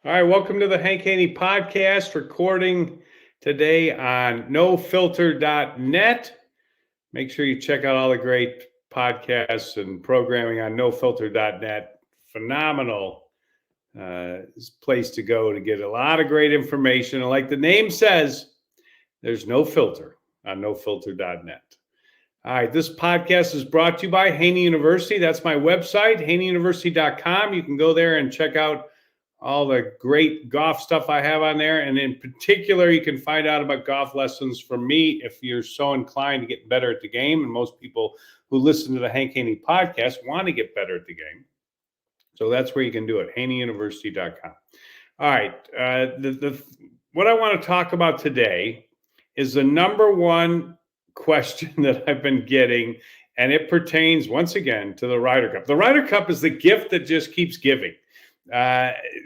All right, welcome to the Haney podcast, recording today on nofilter.net. Make sure you check out all the great podcasts and programming on nofilter.net. Phenomenal place to go to get a lot of great information. And like the name says, there's no filter on nofilter.net. All right, this podcast is brought to you by Haney University. That's my website, haneyuniversity.com. You can go there and check out all the great golf stuff I have on there. And in particular, you can find out about golf lessons from me if you're so inclined to get better at the game. And most people who listen to the Hank Haney podcast want to get better at the game. So that's where you can do it, haneyuniversity.com. All right. What I want to talk about today is the number one question that I've been getting, and it pertains once again to the Ryder Cup. The Ryder Cup is the gift that just keeps giving.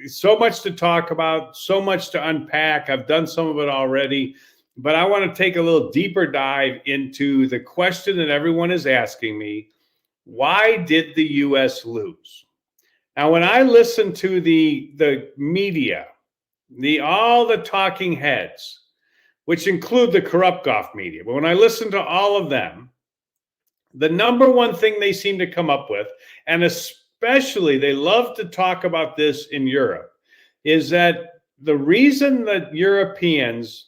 So much to talk about, so much to unpack. I've done some of it already, but I want to take a little deeper dive into the question that everyone is asking me: why did the U.S. lose? Now, when I listen to the media, all the talking heads, which include the corrupt golf media, but when I listen to all of them, the number one thing they seem to come up with, and especially they love to talk about this in Europe, is that the reason that Europeans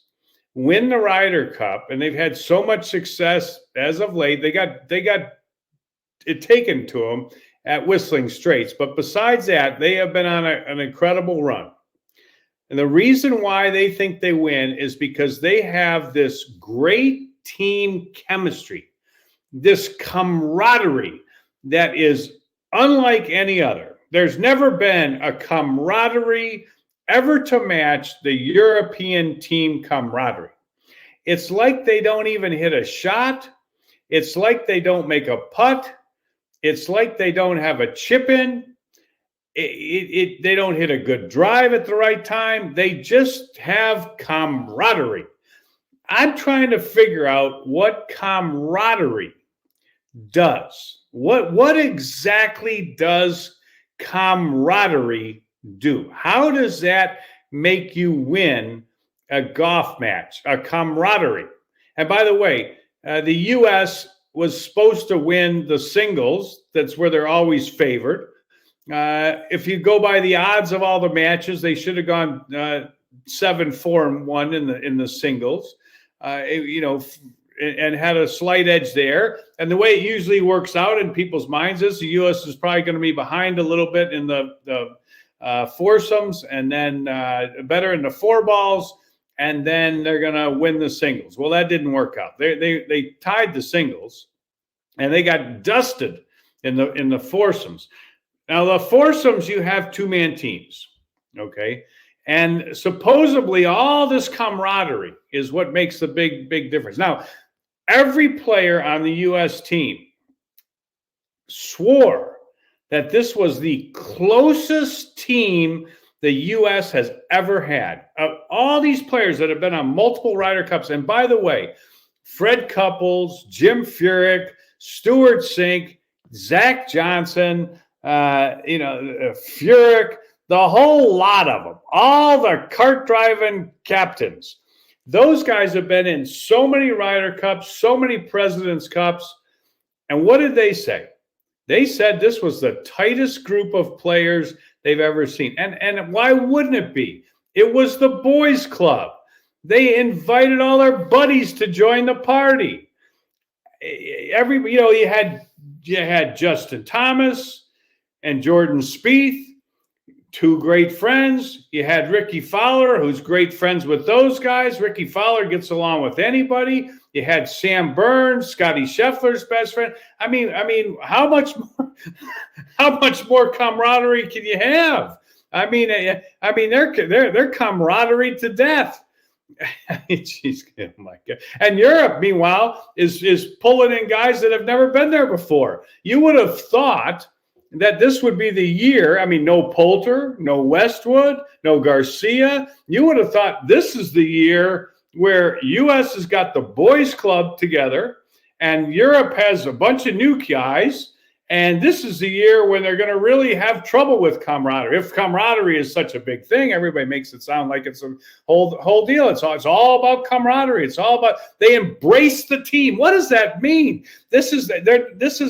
win the Ryder Cup, and they've had so much success as of late, they got it taken to them at Whistling Straits. But besides that, they have been on an incredible run. And the reason why they think they win is because they have this great team chemistry, this camaraderie that is unlike any other. There's never been a camaraderie ever to match the European team camaraderie. It's like they don't even hit a shot. It's like they don't make a putt. It's like they don't have a chip in. They don't hit a good drive at the right time. They just have camaraderie. I'm trying to figure out what camaraderie does. What exactly does camaraderie do? How does that make you win a golf match, a camaraderie? And by the way, the U.S. was supposed to win the singles. That's where they're always favored. If you go by the odds of all the matches, they should have gone 7-4-1 in the singles. And had a slight edge there. And the way it usually works out in people's minds is the U.S. is probably going to be behind a little bit in the foursomes, and then better in the four balls, and then they're going to win the singles. Well, that didn't work out. They tied the singles, and they got dusted in the foursomes. Now, the foursomes, you have two-man teams, okay? And supposedly all this camaraderie is what makes the big difference. Now, every player on the U.S. team swore that this was the closest team the U.S. has ever had. Of all these players that have been on multiple Ryder Cups, and by the way, Fred Couples, Jim Furyk, Stuart Sink, Zach Johnson, Furyk, the whole lot of them, all the cart driving captains. Those guys have been in so many Ryder Cups, so many President's Cups. And what did they say? They said this was the tightest group of players they've ever seen. And why wouldn't it be? It was the boys' club. They invited all their buddies to join the party. You had Justin Thomas and Jordan Spieth, two great friends. You had Ricky Fowler, who's great friends with those guys. Ricky Fowler gets along with anybody. You had Sam Burns, Scotty Scheffler's best friend. I mean, how much more camaraderie can you have? I mean, they're camaraderie to death. Jeez, oh my God. And Europe, meanwhile, is pulling in guys that have never been there before. You would have thought that this would be the year. I mean, no Poulter, no Westwood, no Garcia. You would have thought this is the year where U.S. has got the boys club together and Europe has a bunch of new guys, And this is the year when they're going to really have trouble with camaraderie. If camaraderie is such a big thing, everybody makes it sound like it's a whole deal. It's all about camaraderie. It's all about they embrace the team. What does that mean? This is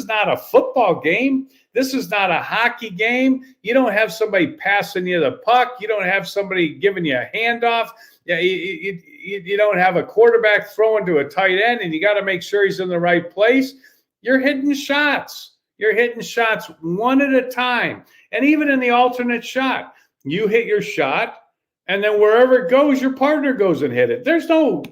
not a football game. This is not a hockey game. You don't have somebody passing you the puck. You don't have somebody giving you a handoff. Yeah, you don't have a quarterback throwing to a tight end, and you got to make sure he's in the right place. You're hitting shots. You're hitting shots one at a time. And even in the alternate shot, you hit your shot, and then wherever it goes, your partner goes and hit it. There's no,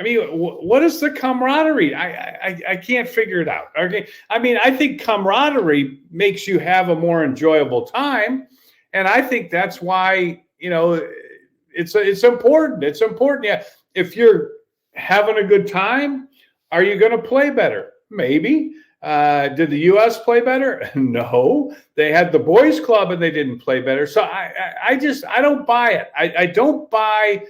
what is the camaraderie? I can't figure it out. Okay. I think camaraderie makes you have a more enjoyable time. And I think that's why, it's important. It's important. Yeah. If you're having a good time, are you going to play better? Maybe. Did the U.S. play better? No. They had the boys club and they didn't play better. So I don't buy it. I don't buy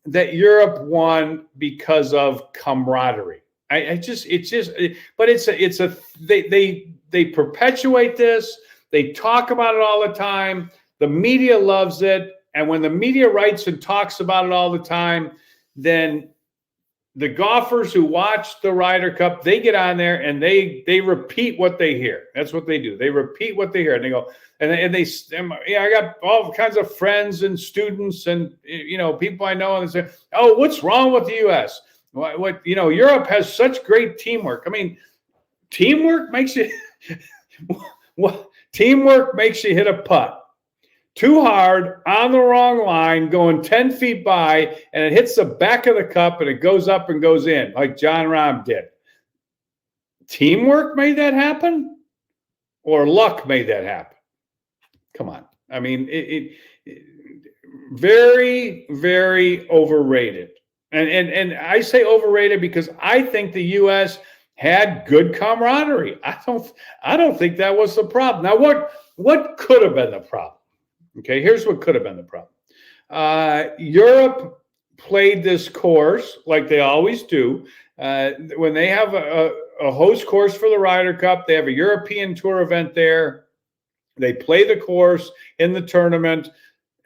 that Europe won because of camaraderie. They perpetuate this. They talk about it all the time. The media loves it. And when the media writes and talks about it all the time, then the golfers who watch the Ryder Cup, they get on there and they repeat what they hear. That's what they do. They repeat what they hear, and they go I got all kinds of friends and students and people I know, and they say, "Oh, what's wrong with the U.S.? What Europe has such great teamwork." Teamwork makes you teamwork makes you hit a putt too hard on the wrong line, going 10 feet by, and it hits the back of the cup and it goes up and goes in like John Rahm did. Teamwork made that happen, or luck made that happen? Come on. Very, very overrated. And I say overrated because I think the U.S. had good camaraderie. I don't think that was the problem. Now, what could have been the problem? Okay, here's what could have been the problem. Europe played this course like they always do. When they have a host course for the Ryder Cup, they have a European Tour event there. They play the course in the tournament,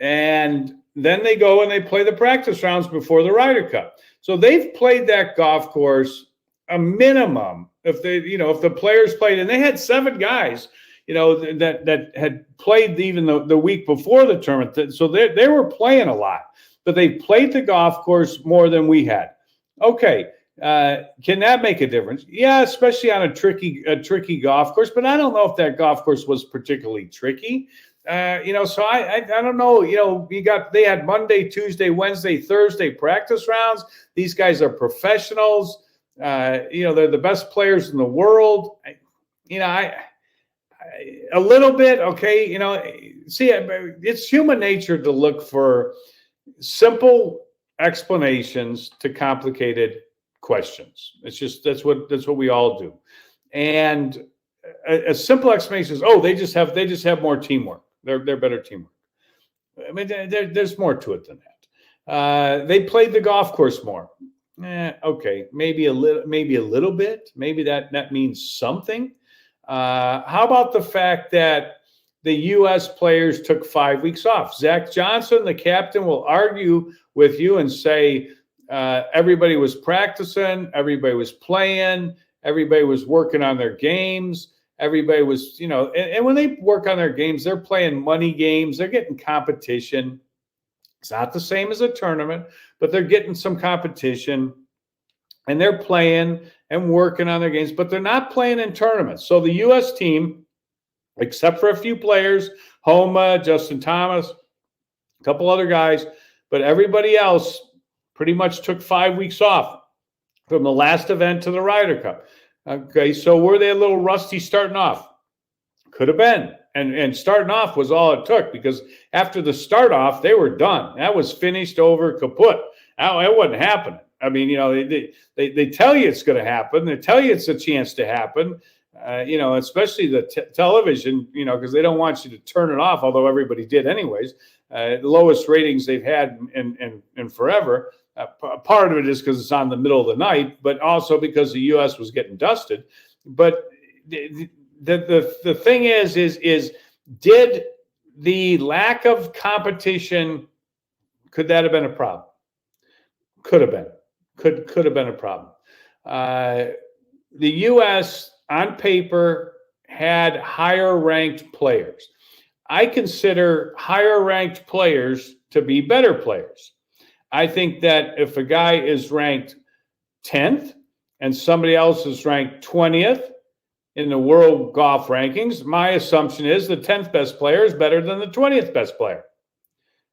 and then they go and they play the practice rounds before the Ryder Cup. So they've played that golf course a minimum. If the players played, and they had 7 guys that had played even the week before the tournament. So they were playing a lot, but they played the golf course more than we had. Okay. Can that make a difference? Yeah, especially on a tricky golf course, but I don't know if that golf course was particularly tricky. So I don't know, they had Monday, Tuesday, Wednesday, Thursday practice rounds. These guys are professionals. They're the best players in the world. A little bit, okay, it's human nature to look for simple explanations to complicated questions. That's what we all do. And a simple explanation is, they just have more teamwork. They're better teamwork. There's more to it than that. They played the golf course more. Okay, maybe a little bit. Maybe that means something. How about the fact that the U.S. players took 5 weeks off? Zach Johnson, the captain, will argue with you and say everybody was practicing, everybody was playing, everybody was working on their games, everybody was, and when they work on their games, they're playing money games, they're getting competition. It's not the same as a tournament, but they're getting some competition. And they're playing and working on their games, but they're not playing in tournaments. So the U.S. team, except for a few players, Homa, Justin Thomas, a couple other guys, but everybody else pretty much took 5 weeks off from the last event to the Ryder Cup. Okay, so were they a little rusty starting off? Could have been. And starting off was all it took, because after the start off, they were done. That was finished, over, kaput. That wasn't happening. They tell you it's going to happen. They tell you it's a chance to happen, especially the television, because they don't want you to turn it off, although everybody did anyways. The lowest ratings they've had in forever. Part of it is because it's on the middle of the night, but also because the U.S. was getting dusted. But the thing is did the lack of competition, could that have been a problem? Could have been. Could have been a problem. The U.S. on paper had higher ranked players. I consider higher ranked players to be better players. I think that if a guy is ranked 10th and somebody else is ranked 20th in the world golf rankings, my assumption is the 10th best player is better than the 20th best player.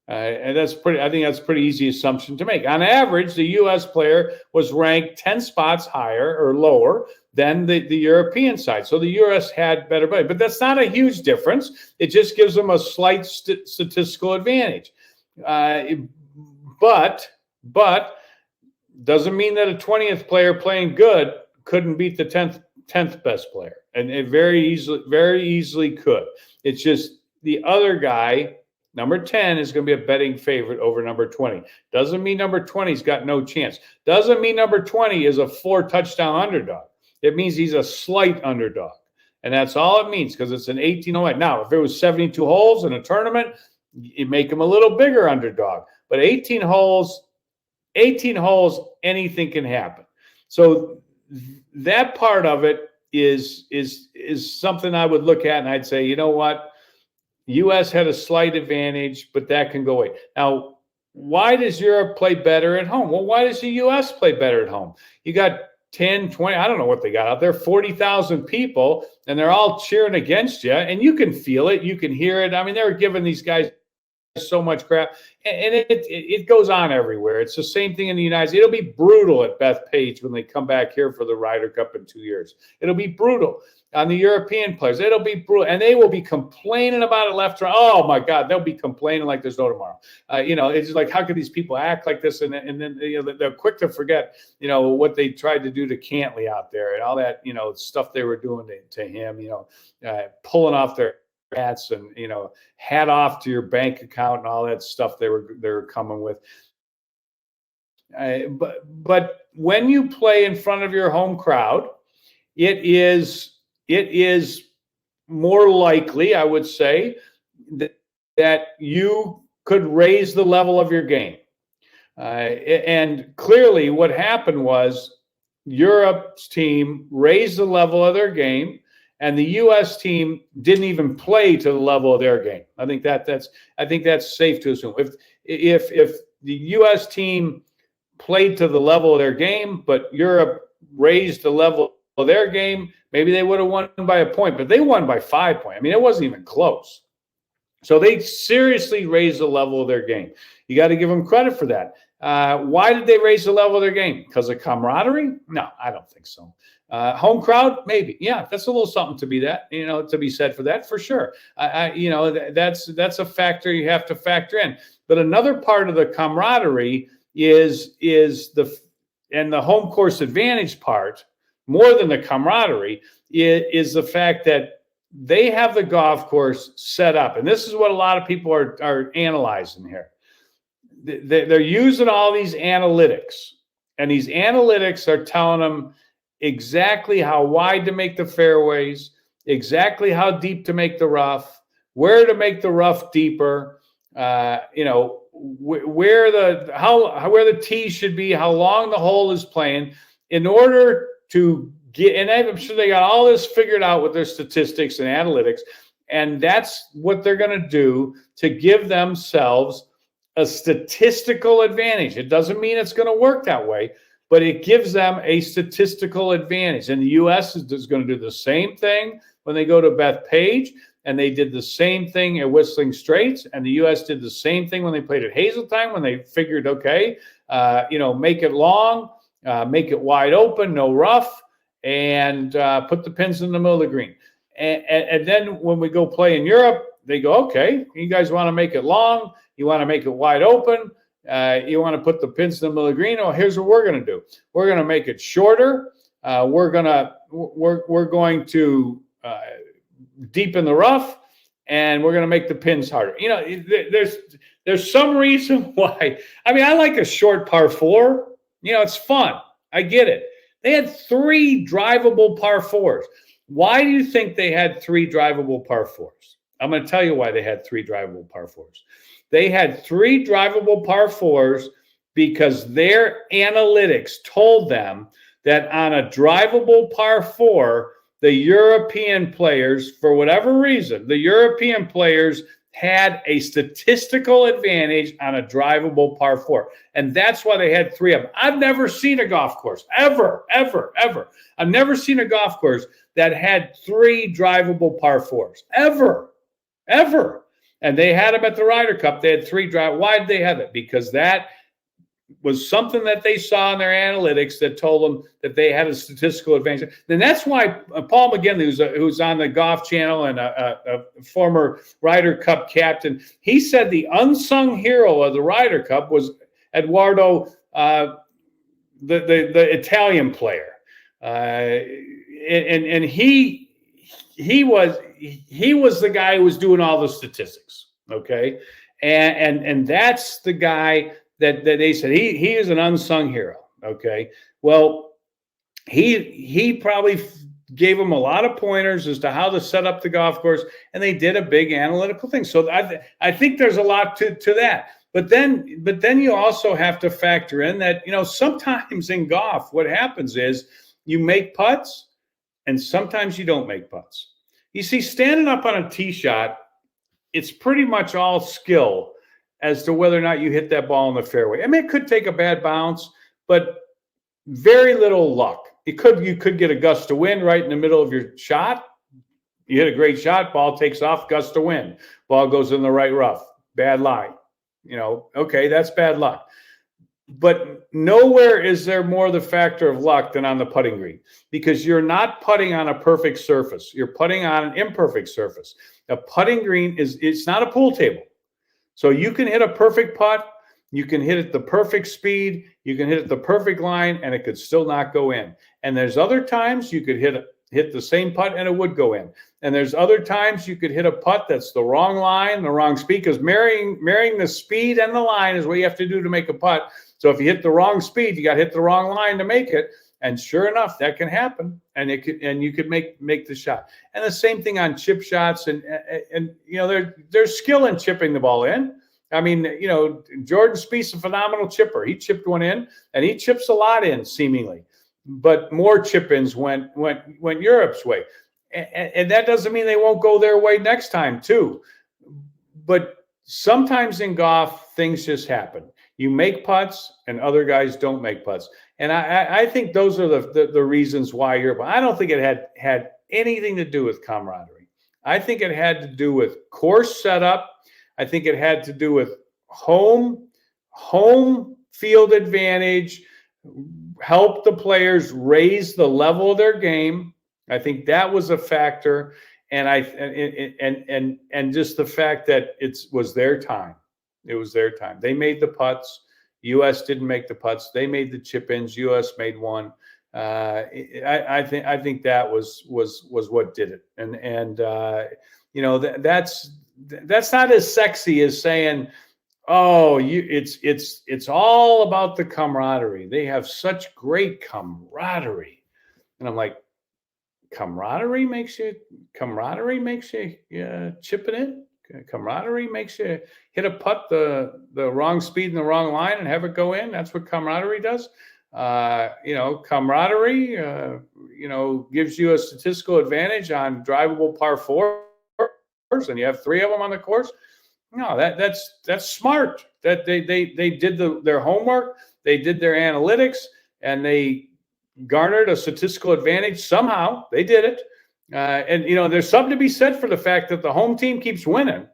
And I think that's a pretty easy assumption to make. On average, the U.S. player was ranked 10 spots higher or lower than the European side. So the U.S. had better play. But that's not a huge difference. It just gives them a slight statistical advantage. But doesn't mean that a 20th player playing good couldn't beat the 10th best player. And it very easily could. It's just the other guy, number 10, is going to be a betting favorite over number 20. Doesn't mean number 20's got no chance. Doesn't mean number 20 is a 4-touchdown underdog. It means he's a slight underdog. And that's all it means, because it's an 18-hole. Now, if it was 72 holes in a tournament, you make him a little bigger underdog. But 18 holes, anything can happen. So that part of it is something I would look at, and I'd say, you know what? U.S. had a slight advantage, but that can go away. Now, why does Europe play better at home? Well, why does the U.S. play better at home? You got 10, 20, I don't know what they got out there, 40,000 people, and they're all cheering against you, and you can feel it. You can hear it. I mean, they're giving these guys so much crap, and it goes on everywhere. It's the same thing in the United States. It'll be brutal at Bethpage when they come back here for the Ryder Cup in 2 years. It'll be brutal on the European players. It'll be brutal, and they will be complaining about it left and right. Oh my God, they'll be complaining like there's no tomorrow. It's like, how could these people act like this? And then they're quick to forget, what they tried to do to Cantley out there and all that, stuff they were doing to him. Pulling off their hats and hat off to your bank account and all that stuff they were coming with. But when you play in front of your home crowd, it is more likely, I would say, that you could raise the level of your game. And clearly what happened was Europe's team raised the level of their game, and the U.S. team didn't even play to the level of their game. I think that's safe to assume. If the U.S. team played to the level of their game, but Europe raised the level of their game, maybe they would have won by a point, but they won by 5 points. I mean, it wasn't even close. So they seriously raised the level of their game. You got to give them credit for that. Why did they raise the level of their game? Because of camaraderie? No, I don't think so. Home crowd? Maybe. Yeah, that's a little something to be said for that, for sure. That's a factor you have to factor in. But another part of the camaraderie is the home course advantage part, more than the camaraderie, is the fact that they have the golf course set up. And this is what a lot of people are analyzing here. They're using all these analytics, and these analytics are telling them exactly how wide to make the fairways, exactly how deep to make the rough, where to make the rough deeper, where the tee should be, how long the hole is playing, in order to get. And I'm sure they got all this figured out with their statistics and analytics, and that's what they're going to do to give themselves a statistical advantage. It doesn't mean it's going to work that way, but it gives them a statistical advantage. And the U.S. is going to do the same thing when they go to Bethpage, and they did the same thing at Whistling Straits, and the U.S. did the same thing when they played at Hazeltine, when they figured, okay, make it long, make it wide open, no rough, and put the pins in the middle of the green. And then when we go play in Europe, they go, okay, you guys want to make it long, you want to make it wide open, you want to put the pins in the middle of the green. Oh, here's what we're going to do. We're going to make it shorter. We're going to deepen the rough, and we're going to make the pins harder. There's some reason why. I mean, I like a short par 4. It's fun. I get it. They had 3 drivable par 4s. Why do you think they had 3 drivable par 4s? I'm going to tell you why they had 3 drivable par 4s. They had 3 drivable par 4s because their analytics told them that on a drivable par 4, the European players, for whatever reason, the European players had a statistical advantage on a drivable par 4. And that's why they had 3 of them. I've never seen a golf course, ever. I've never seen a golf course that had 3 drivable par 4s, ever. And they had them at the Ryder Cup. They had 3 drive. Why did they have it? Because that was something that they saw in their analytics that told them that they had a statistical advantage. And that's why Paul McGinley, who's on the Golf Channel and a former Ryder Cup captain, he said the unsung hero of the Ryder Cup was Eduardo, the Italian player, and he was the guy who was doing all the statistics. Okay, and that's the guy that they said he is an unsung hero. Okay, well, he probably gave them a lot of pointers as to how to set up the golf course, and they did a big analytical thing. So I think there's a lot to that. But then you also have to factor in that, sometimes in golf, what happens is you make putts and sometimes you don't make putts. You see, standing up on a tee shot, it's pretty much all skill as to whether or not you hit that ball in the fairway. I mean, it could take a bad bounce, but very little luck. You could get a gust of wind right in the middle of your shot. You hit a great shot, ball takes off, gust of wind. Ball goes in the right rough. Bad lie. Okay, that's bad luck. But nowhere is there more the factor of luck than on the putting green, because you're not putting on a perfect surface. You're putting on an imperfect surface. A putting green it's not a pool table. So you can hit a perfect putt, you can hit it the perfect speed, you can hit it the perfect line, and it could still not go in. And there's other times you could hit the same putt and it would go in. And there's other times you could hit a putt that's the wrong line, the wrong speed, because marrying the speed and the line is what you have to do to make a putt. So if you hit the wrong speed, you got to hit the wrong line to make it. And sure enough, that can happen, and you could make the shot. And the same thing on chip shots, and there's skill in chipping the ball in. I mean, Jordan Spieth's a phenomenal chipper. He chipped one in, and he chips a lot in seemingly, but more chip-ins went Europe's way, and that doesn't mean they won't go their way next time too. But sometimes in golf, things just happen. You make putts, and other guys don't make putts. And I think those are the reasons why Europe. I don't think it had anything to do with camaraderie. I think it had to do with course setup. I think it had to do with home field advantage, help the players raise the level of their game. I think that was a factor, and and just the fact that it was their time. It was their time. They made the putts. U.S. didn't make the putts. They made the chip-ins. U.S. made one. I think that was what did it. And that's not as sexy as saying, oh, it's all about the camaraderie. They have such great camaraderie. And I'm like, camaraderie makes you chip it in. Camaraderie makes you hit a putt the wrong speed and the wrong line and have it go in. That's what camaraderie does. Camaraderie, gives you a statistical advantage on drivable par 4s, and you have 3 of them on the course. No, that's smart. That they did their homework, they did their analytics, and they garnered a statistical advantage somehow. They did it. And there's something to be said for the fact that the home team keeps winning,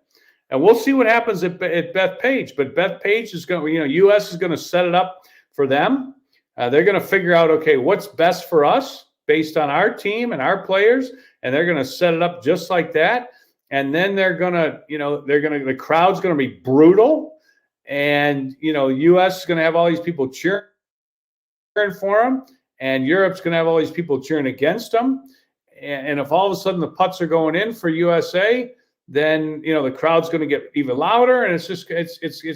and we'll see what happens at Bethpage. But Bethpage is going, U.S. is going to set it up for them. They're going to figure out, okay, what's best for us based on our team and our players, and they're going to set it up just like that. And then the crowd's going to be brutal, and U.S. is going to have all these people cheering for them, and Europe's going to have all these people cheering against them. And if all of a sudden the putts are going in for USA, then the crowd's going to get even louder, and it's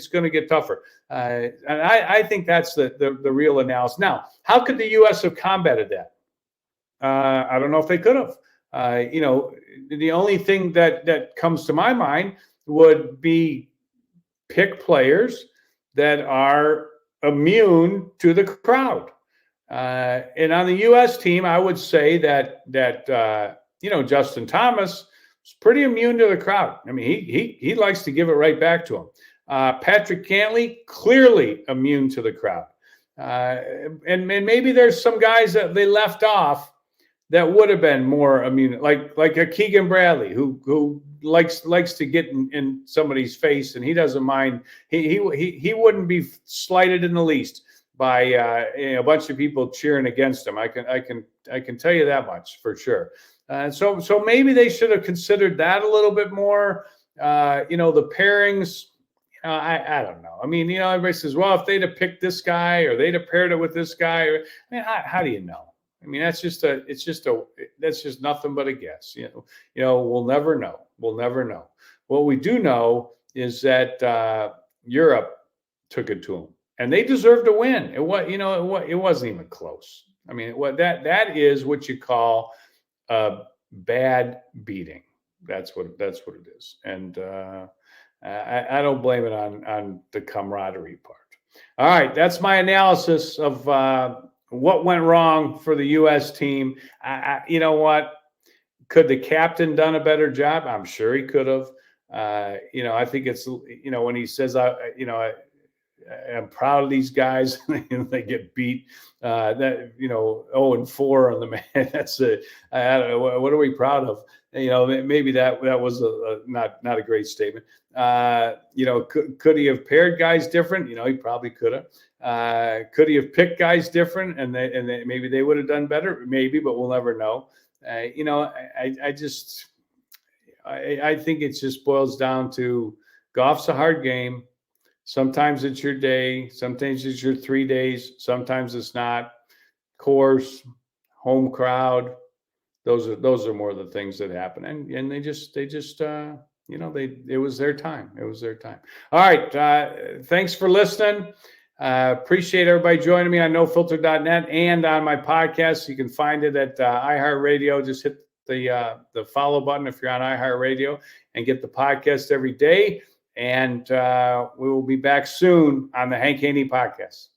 going to get tougher. And I think that's the real analysis. Now, how could the U.S. have combated that? I don't know if they could have. The only thing that comes to my mind would be pick players that are immune to the crowd. And on the U.S. team, I would say that Justin Thomas is pretty immune to the crowd. I mean, he likes to give it right back to him. Patrick Cantley, clearly immune to the crowd. And maybe there's some guys that they left off that would have been more immune, like a Keegan Bradley, who likes to get in somebody's face, and he doesn't mind. He wouldn't be slighted in the least by a bunch of people cheering against him. I can tell you that much for sure. So maybe they should have considered that a little bit more. The pairings. I don't know. I mean, everybody says, well, if they'd have picked this guy or they'd have paired it with this guy, how do you know? I mean, that's just nothing but a guess. We'll never know. We'll never know. What we do know is that Europe took it to them, and they deserved to win. It wasn't even close. I mean, that is what you call a bad beating. That's what it is, and I don't blame it on the camaraderie part. All right, that's my analysis of what went wrong for the U.S. team. You know what? Could the captain done a better job? I'm sure he could have. I think it's when he says I'm proud of these guys. They get beat. 0-4 on the man. That's I don't know. What are we proud of? Maybe that was not a great statement. Could he have paired guys different? He probably could have. Could he have picked guys different, and maybe they would have done better? Maybe, but we'll never know. I think it just boils down to golf's a hard game. Sometimes it's your day. Sometimes it's your 3 days. Sometimes it's not. Course, home crowd. Those are more the things that happen, and it was their time. It was their time. All right. Thanks for listening. Appreciate everybody joining me on nofilter.net and on my podcast. You can find it at iHeartRadio. Just hit the follow button if you're on iHeartRadio and get the podcast every day. And we will be back soon on the Hank Haney podcast.